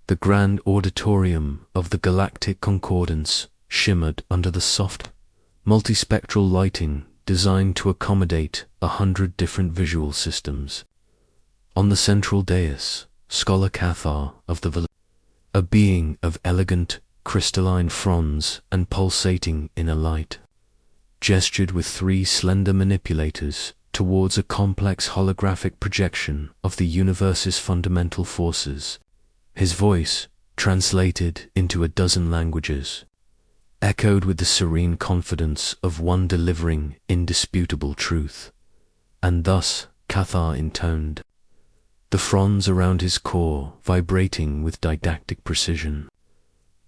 The grand auditorium of the Galactic Concordance shimmered under the soft, multispectral lighting designed to accommodate 100 different visual systems. On the central dais, Scholar Cathar of the village, a being of elegant, crystalline fronds and pulsating inner light, gestured with 3 slender manipulators towards a complex holographic projection of the universe's fundamental forces. His voice, translated into a dozen languages, echoed with the serene confidence of one delivering indisputable truth. And thus Cathar intoned, the fronds around his core vibrating with didactic precision.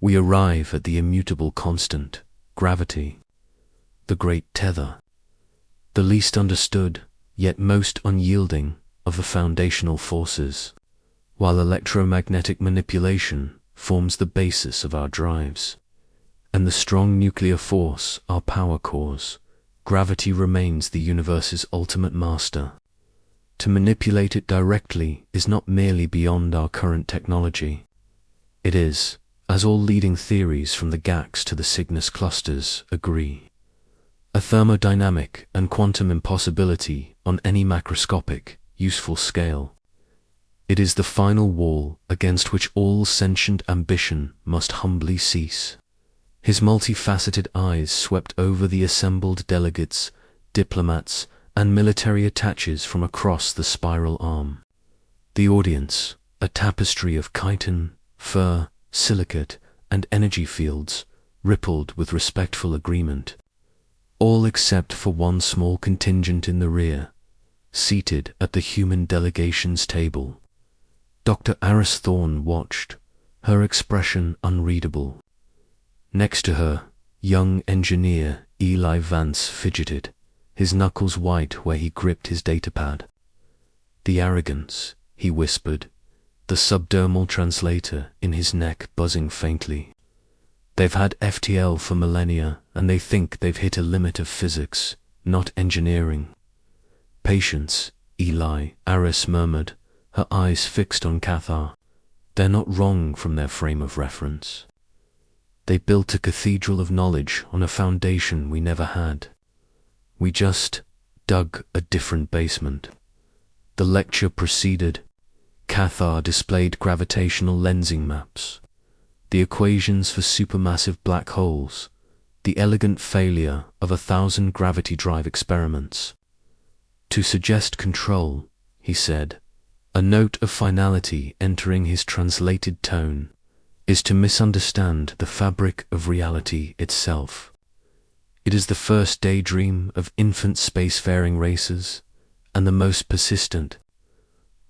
We arrive at the immutable constant, gravity, the great tether, the least understood, yet most unyielding, of the foundational forces, while electromagnetic manipulation forms the basis of our drives, and the strong nuclear force our power cores, gravity remains the universe's ultimate master. To manipulate it directly is not merely beyond our current technology. It is, as all leading theories from the GACs to the Cygnus clusters agree, a thermodynamic and quantum impossibility on any macroscopic, useful scale. It is the final wall against which all sentient ambition must humbly cease. His multifaceted eyes swept over the assembled delegates, diplomats, and military attaches from across the spiral arm. The audience, a tapestry of chitin, fur, silicate, and energy fields, rippled with respectful agreement, all except for one small contingent in the rear, seated at the human delegation's table. Dr. Aris Thorne watched, her expression unreadable. Next to her, young engineer Eli Vance fidgeted, his knuckles white where he gripped his datapad. The arrogance, he whispered, the subdermal translator in his neck buzzing faintly. They've had FTL for millennia, and they think they've hit a limit of physics, not engineering. Patience, Eli, Aris murmured, her eyes fixed on Cathar. They're not wrong from their frame of reference. They built a cathedral of knowledge on a foundation we never had. We just dug a different basement. The lecture proceeded. Cathar displayed gravitational lensing maps, the equations for supermassive black holes, the elegant failure of 1,000 gravity drive experiments. To suggest control, he said, a note of finality entering his translated tone, is to misunderstand the fabric of reality itself. It is the first daydream of infant spacefaring races, and the most persistent.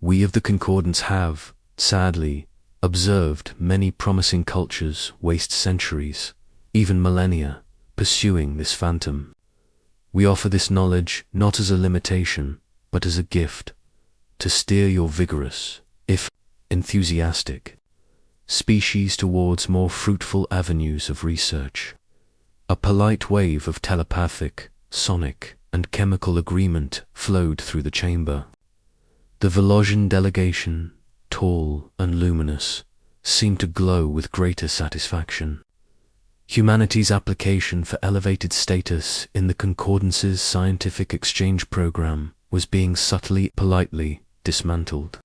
We of the Concordance have, sadly, observed many promising cultures waste centuries, even millennia, pursuing this phantom. We offer this knowledge not as a limitation, but as a gift, to steer your vigorous, if enthusiastic, species towards more fruitful avenues of research. A polite wave of telepathic, sonic, and chemical agreement flowed through the chamber. The Velosian delegation, tall and luminous, seemed to glow with greater satisfaction. Humanity's application for elevated status in the Concordance's scientific exchange program was being subtly, politely dismantled.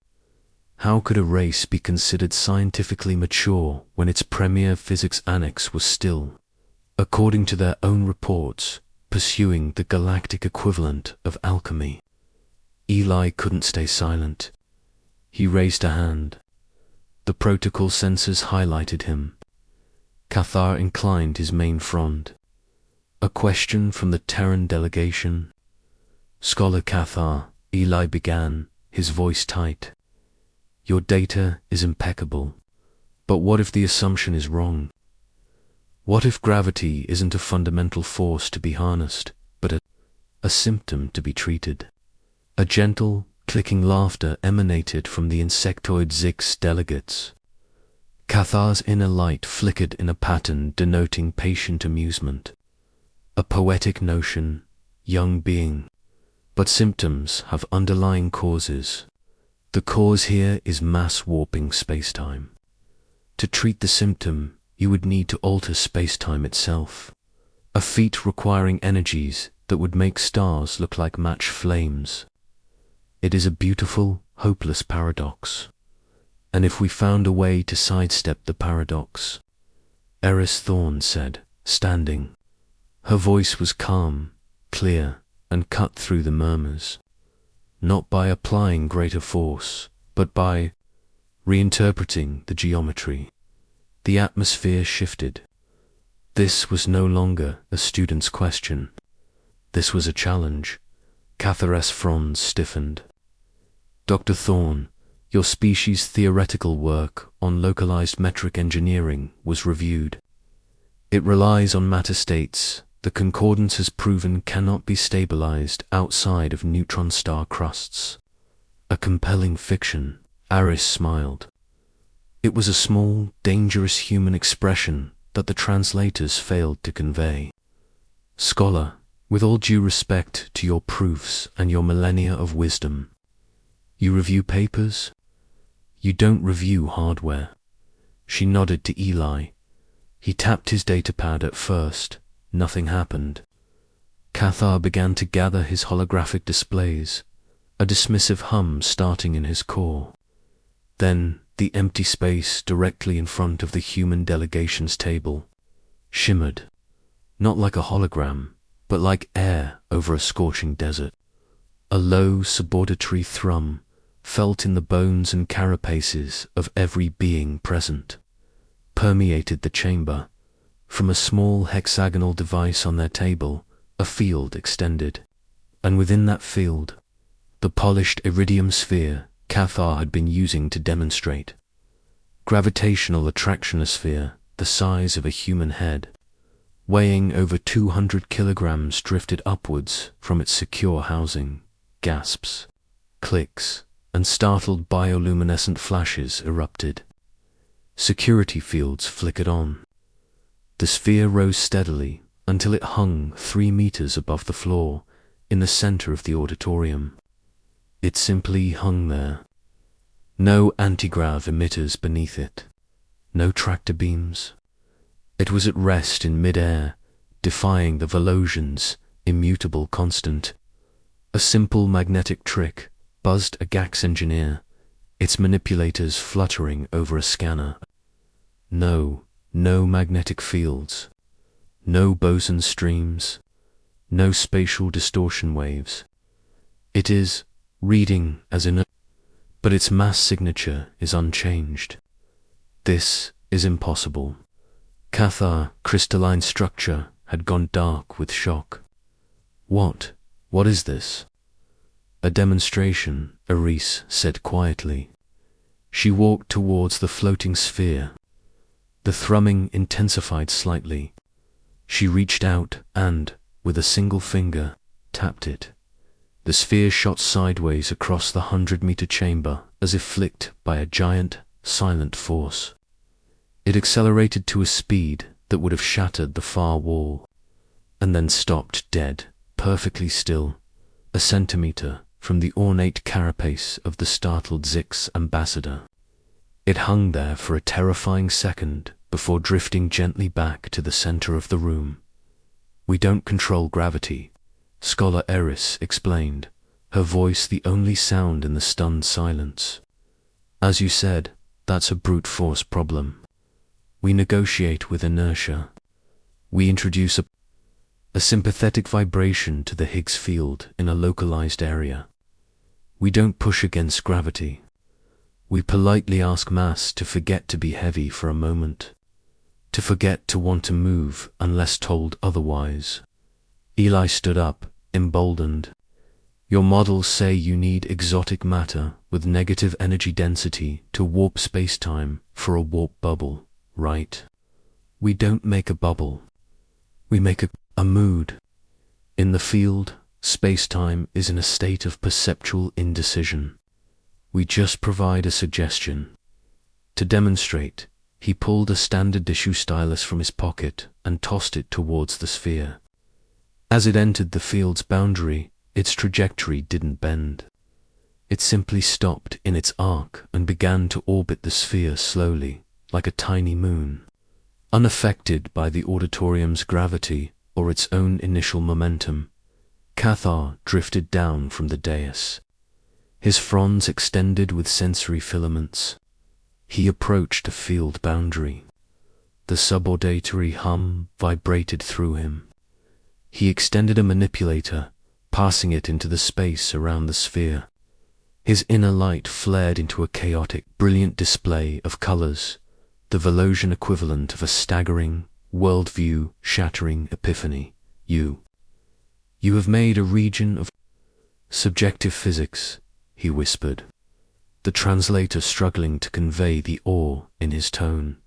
How could a race be considered scientifically mature when its premier physics annex was still, according to their own reports, pursuing the galactic equivalent of alchemy? Eli couldn't stay silent. He raised a hand. The protocol sensors highlighted him. Cathar inclined his main frond. A question from the Terran delegation. Scholar Cathar, Eli began, his voice tight. Your data is impeccable, but what if the assumption is wrong? What if gravity isn't a fundamental force to be harnessed, but a symptom to be treated? A gentle, clicking laughter emanated from the insectoid Zix delegates. Cathar's inner light flickered in a pattern denoting patient amusement. A poetic notion, young being. But symptoms have underlying causes. The cause here is mass warping spacetime. To treat the symptom, you would need to alter space-time itself, a feat requiring energies that would make stars look like match flames. It is a beautiful, hopeless paradox. And if we found a way to sidestep the paradox, Eris Thorne said, standing. Her voice was calm, clear, and cut through the murmurs. Not by applying greater force, but by reinterpreting the geometry. The atmosphere shifted. This was no longer a student's question. This was a challenge. Cathar's fronds stiffened. Dr. Thorne, your species' theoretical work on localized metric engineering was reviewed. It relies on matter states the concordance has proven cannot be stabilized outside of neutron star crusts. A compelling fiction. Aris smiled. It was a small, dangerous human expression that the translators failed to convey. Scholar, with all due respect to your proofs and your millennia of wisdom, you review papers? You don't review hardware. She nodded to Eli. He tapped his datapad at first. Nothing happened. Cathar began to gather his holographic displays, a dismissive hum starting in his core. Then the empty space directly in front of the human delegations table shimmered, not like a hologram, but like air over a scorching desert. A low subordinatory thrum felt in the bones and carapaces of every being present, permeated the chamber. From a small hexagonal device on their table, a field extended, and within that field, the polished iridium sphere Cathar had been using to demonstrate. Gravitational attractionosphere the size of a human head, weighing over 200 kilograms drifted upwards from its secure housing. Gasps, clicks, and startled bioluminescent flashes erupted. Security fields flickered on. The sphere rose steadily until it hung 3 meters above the floor in the center of the auditorium. It simply hung there. No antigrav emitters beneath it. No tractor beams. It was at rest in mid-air, defying the Velocian's immutable constant. A simple magnetic trick, buzzed a GAX engineer, its manipulators fluttering over a scanner. No magnetic fields. No boson streams. No spatial distortion waves. It is reading as in a... but its mass signature is unchanged. This is impossible. Cathar crystalline structure had gone dark with shock. What is this? A demonstration, Eris said quietly. She walked towards the floating sphere. The thrumming intensified slightly. She reached out and, with a single finger, tapped it. The sphere shot sideways across the 100-meter chamber as if flicked by a giant, silent force. It accelerated to a speed that would have shattered the far wall, and then stopped dead, perfectly still, a centimeter from the ornate carapace of the startled Zix ambassador. It hung there for a terrifying second before drifting gently back to the center of the room. We don't control gravity, Scholar Eris explained, her voice the only sound in the stunned silence. As you said, that's a brute force problem. We negotiate with inertia. We introduce a sympathetic vibration to the Higgs field in a localized area. We don't push against gravity. We politely ask mass to forget to be heavy for a moment, to forget to want to move unless told otherwise. Eli stood up, emboldened. Your models say you need exotic matter with negative energy density to warp space-time for a warp bubble, right? We don't make a bubble. We make a mood. In the field, space-time is in a state of perceptual indecision. We just provide a suggestion. To demonstrate, he pulled a standard issue stylus from his pocket and tossed it towards the sphere. As it entered the field's boundary, its trajectory didn't bend. It simply stopped in its arc and began to orbit the sphere slowly, like a tiny moon, unaffected by the auditorium's gravity or its own initial momentum. Cathar drifted down from the dais, his fronds extended with sensory filaments. He approached a field boundary. The subauditory hum vibrated through him. He extended a manipulator, passing it into the space around the sphere. His inner light flared into a chaotic, brilliant display of colors, the Velocian equivalent of a staggering, worldview-shattering epiphany. You have made a region of subjective physics, he whispered, the translator struggling to convey the awe in his tone.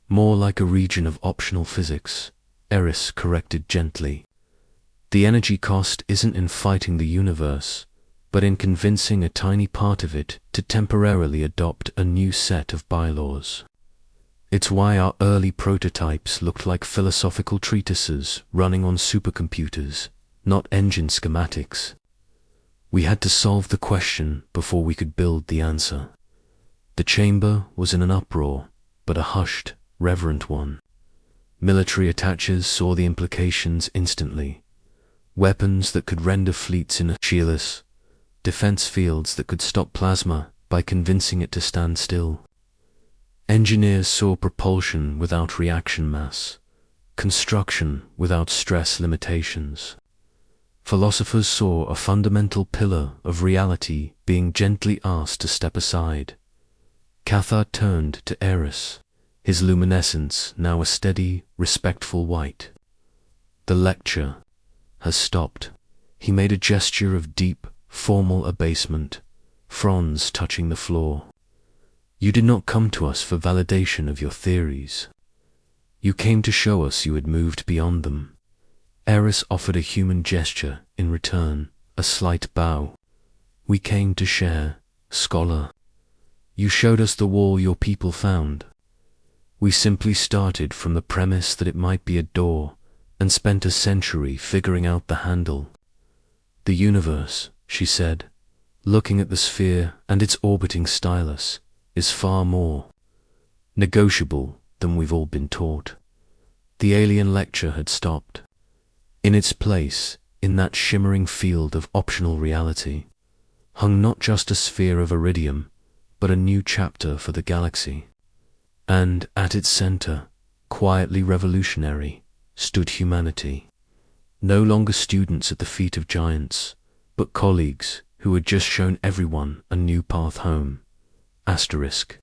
More like a region of optional physics, Eris corrected gently. The energy cost isn't in fighting the universe, but in convincing a tiny part of it to temporarily adopt a new set of bylaws. It's why our early prototypes looked like philosophical treatises running on supercomputers, not engine schematics. We had to solve the question before we could build the answer. The chamber was in an uproar, but a hushed, reverent one. Military attaches saw the implications instantly. Weapons that could render fleets inertialess, defense fields that could stop plasma by convincing it to stand still. Engineers saw propulsion without reaction mass, construction without stress limitations. Philosophers saw a fundamental pillar of reality being gently asked to step aside. Cathar turned to Eris, his luminescence now a steady, respectful white. The lecture has stopped. He made a gesture of deep, formal abasement, fronds touching the floor. You did not come to us for validation of your theories. You came to show us you had moved beyond them. Eris offered a human gesture in return, a slight bow. We came to share, scholar. You showed us the wall your people found. We simply started from the premise that it might be a door and spent a century figuring out the handle. The universe, she said, looking at the sphere and its orbiting stylus, is far more negotiable than we've all been taught. The alien lecture had stopped. In its place, in that shimmering field of optional reality, hung not just a sphere of iridium, but a new chapter for the galaxy. And at its center, quietly revolutionary, stood humanity. No longer students at the feet of giants, but colleagues who had just shown everyone a new path home. Asterisk.